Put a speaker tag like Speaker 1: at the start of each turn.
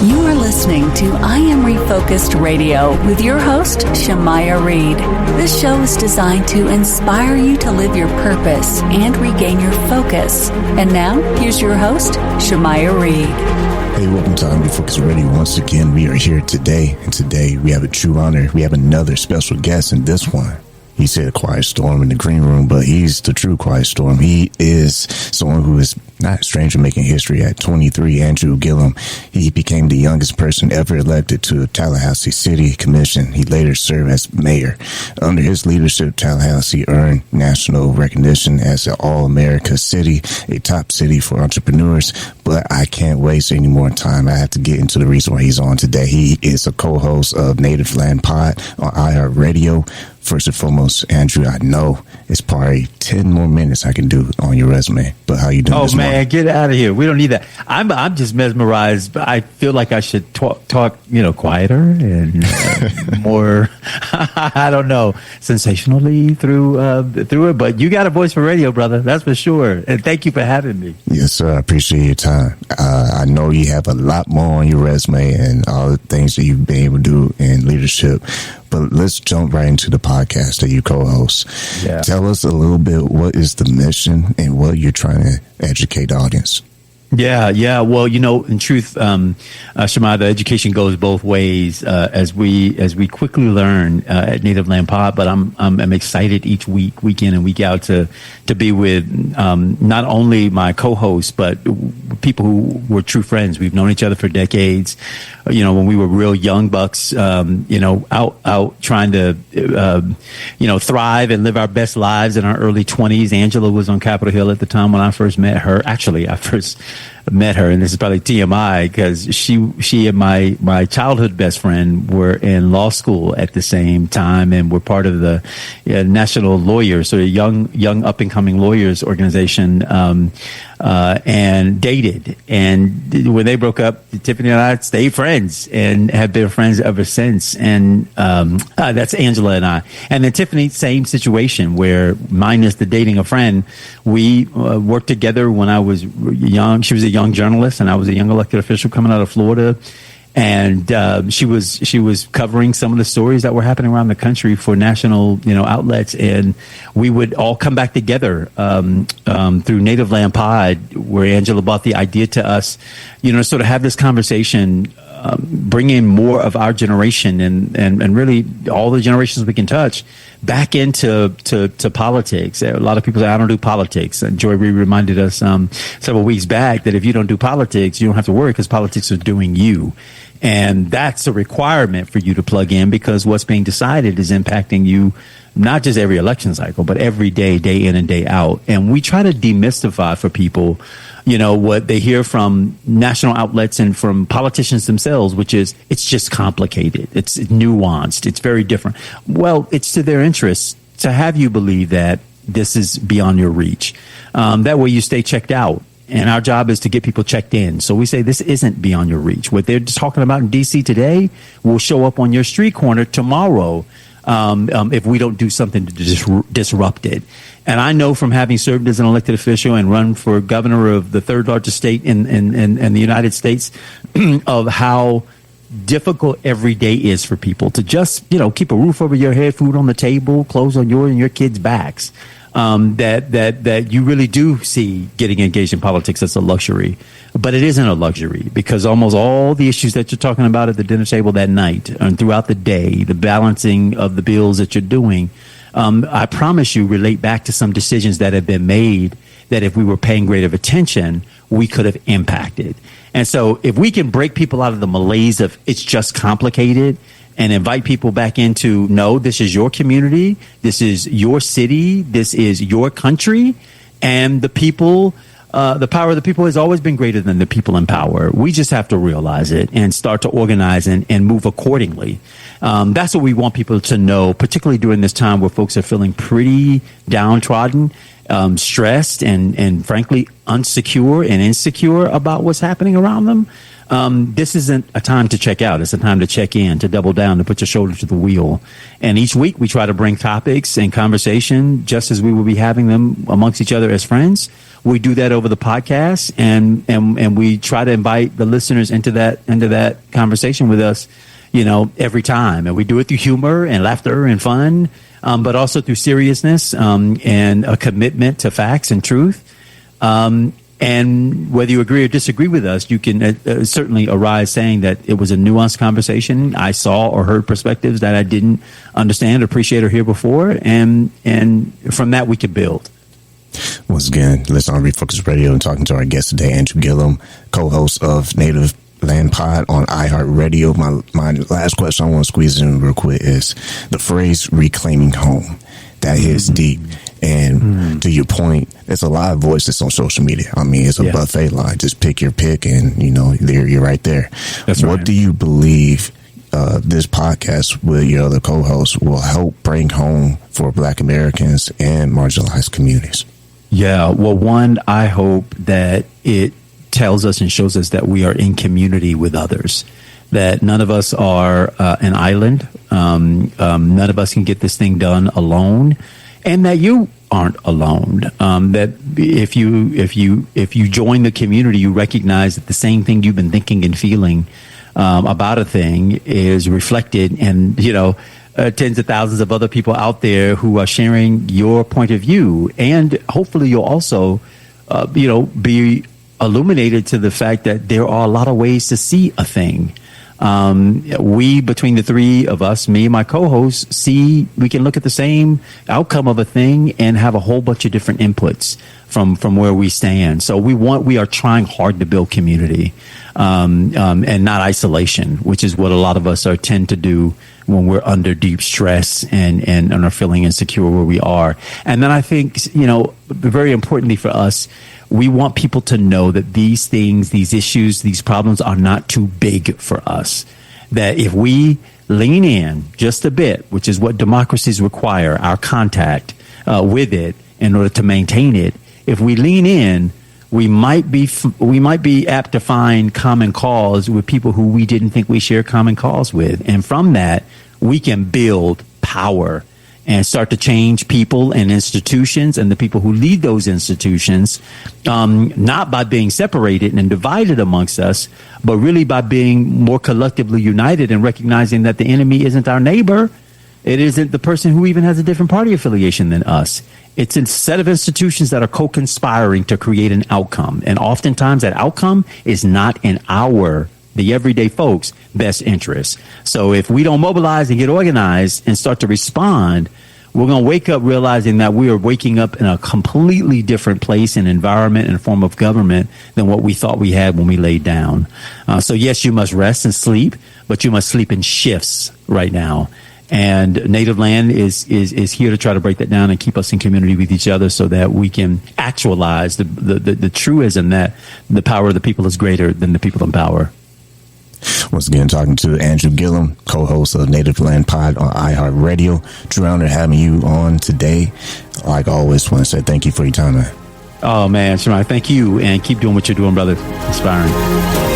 Speaker 1: You are listening to I Am Refocused Radio with your host, Shemaiah Reed. This show is designed to inspire you to live your purpose and regain your focus. And now, here's your host, Shemaiah Reed.
Speaker 2: Hey, welcome to I Am Refocused Radio. Once again, we are here today, and today we have a true honor. We have another special guest in this one. He said a quiet storm in the green room, but he's the true quiet storm. He is someone who is not a stranger making history. At 23, Andrew Gillum, he became the youngest person ever elected to Tallahassee City Commission. He later served as mayor. Under his leadership, Tallahassee earned national recognition as an all-America city, a top city for entrepreneurs. But I can't waste any more time. I have to get into the reason why he's on today. He is a co-host of Native Land Pod on iHeartRadio. First and foremost, Andrew, I know it's probably 10 more minutes I can do on your resume, but how you doing this morning?
Speaker 3: Man, get out of here. We don't need that. I'm just mesmerized. I feel like I should talk, quieter and more, I don't know, sensationally through it. But you got a voice for radio, brother. That's for sure. And thank you for having me.
Speaker 2: Yes, sir. I appreciate your time. I know you have a lot more on your resume and all the things that you've been able to do in leadership. But let's jump right into the podcast that you co-host.
Speaker 3: Yeah.
Speaker 2: Tell us a little bit, what is the mission and what you're trying to educate the audience?
Speaker 3: Yeah. Well, in truth, Shemaiah, the education goes both ways, as we quickly learn at Native Land Pod. But I'm excited each week in and week out to be with not only my co-hosts but people who were true friends. We've known each other for decades. When we were real young bucks, out trying to thrive and live our best lives in our early 20s. Angela was on Capitol Hill at the time when I first met her. Actually, I first met her, and this is probably TMI, because she and my childhood best friend were in law school at the same time and were part of the National Lawyers, so a young up and coming lawyers organization, and dated. And when they broke up, Tiffany and I stayed friends and have been friends ever since. And that's Angela and I. And then Tiffany, same situation, where minus the dating a friend, we worked together when I was young. She was a young journalist and I was a young elected official coming out of Florida. And she was covering some of the stories that were happening around the country for national outlets, and we would all come back together through Native Land Pod, where Angela brought the idea to us, to sort of have this conversation, bring in more of our generation and really all the generations we can touch back into politics. A lot of people say, I don't do politics. And Joy Reid reminded us several weeks back that if you don't do politics, you don't have to worry because politics are doing you. And that's a requirement for you to plug in, because what's being decided is impacting you not just every election cycle, but every day in and day out. And we try to demystify for people, what they hear from national outlets and from politicians themselves, which is it's just complicated. It's nuanced. It's very different. Well, it's to their interests to have you believe that this is beyond your reach. That way you stay checked out. And our job is to get people checked in. So we say this isn't beyond your reach. What they're just talking about in D.C. today will show up on your street corner tomorrow if we don't do something to disrupt it. And I know from having served as an elected official and run for governor of the third largest state in the United States of how difficult every day is for people to just, keep a roof over your head, food on the table, clothes on your and your kids' backs. That you really do see getting engaged in politics as a luxury, but it isn't a luxury, because almost all the issues that you're talking about at the dinner table that night and throughout the day, the balancing of the bills that you're doing, I promise you relate back to some decisions that have been made that if we were paying greater attention, we could have impacted. And so if we can break people out of the malaise of it's just complicated and invite people back into, no, this is your community, this is your city, this is your country, and the people, the power of the people has always been greater than the people in power. We just have to realize it and start to organize and move accordingly. That's what we want people to know, particularly during this time where folks are feeling pretty downtrodden, stressed, and frankly, unsecure and insecure about what's happening around them. This isn't a time to check out. It's a time to check in, to double down, to put your shoulder to the wheel. And each week we try to bring topics and conversation just as we will be having them amongst each other as friends, We do that over the podcast, and we try to invite the listeners into that conversation with us, every time. And we do it through humor and laughter and fun, but also through seriousness and a commitment to facts and truth. And whether you agree or disagree with us, you can certainly arise saying that it was a nuanced conversation. I saw or heard perspectives that I didn't understand, appreciate, or hear before. And from that, we could build.
Speaker 2: Once again, listen on Refocus Radio and talking to our guest today, Andrew Gillum, co-host of Native Land Pod on iHeartRadio. My last question I want to squeeze in real quick is the phrase reclaiming home. That hits deep. And to your point, there's a lot of voices on social media. I mean, it's a buffet line. Just pick your pick and, you're right there.
Speaker 3: That's right.
Speaker 2: What do you believe this podcast with your other co-hosts will help bring home for Black Americans and marginalized communities? Yeah,
Speaker 3: well, one, I hope that it tells us and shows us that we are in community with others, that none of us are an island. None of us can get this thing done alone, and that you aren't alone. That if you join the community, you recognize that the same thing you've been thinking and feeling about a thing is reflected in tens of thousands of other people out there who are sharing your point of view, and hopefully you'll also be illuminated to the fact that there are a lot of ways to see a thing. We, between the three of us, me and my co-hosts, we can look at the same outcome of a thing and have a whole bunch of different inputs from where we stand. So we are trying hard to build community, and not isolation, which is what a lot of us tend to do when we're under deep stress and are feeling insecure where we are. And then I think, very importantly for us, we want people to know that these things, these issues, these problems are not too big for us. That if we lean in just a bit, which is what democracies require, our contact with it in order to maintain it, if we lean in, we might be apt to find common cause with people who we didn't think we shared common cause with. And from that, we can build power and start to change people and institutions and the people who lead those institutions, not by being separated and divided amongst us, but really by being more collectively united and recognizing that the enemy isn't our neighbor. It isn't the person who even has a different party affiliation than us. It's a set of institutions that are co-conspiring to create an outcome. And oftentimes that outcome is not in the everyday folks' best interest. So if we don't mobilize and get organized and start to respond, we're going to wake up realizing that we are waking up in a completely different place and environment and form of government than what we thought we had when we laid down. So yes, you must rest and sleep, but you must sleep in shifts right now. And Native Land is here to try to break that down and keep us in community with each other so that we can actualize the truism that the power of the people is greater than the people in power.
Speaker 2: Once again, talking to Andrew Gillum, co-host of Native Land Pod on iHeartRadio. True honor having you on today. Like always, want to say thank you for your time, man.
Speaker 3: Oh, man, Shemaiah, thank you, and keep doing what you're doing, brother. Inspiring.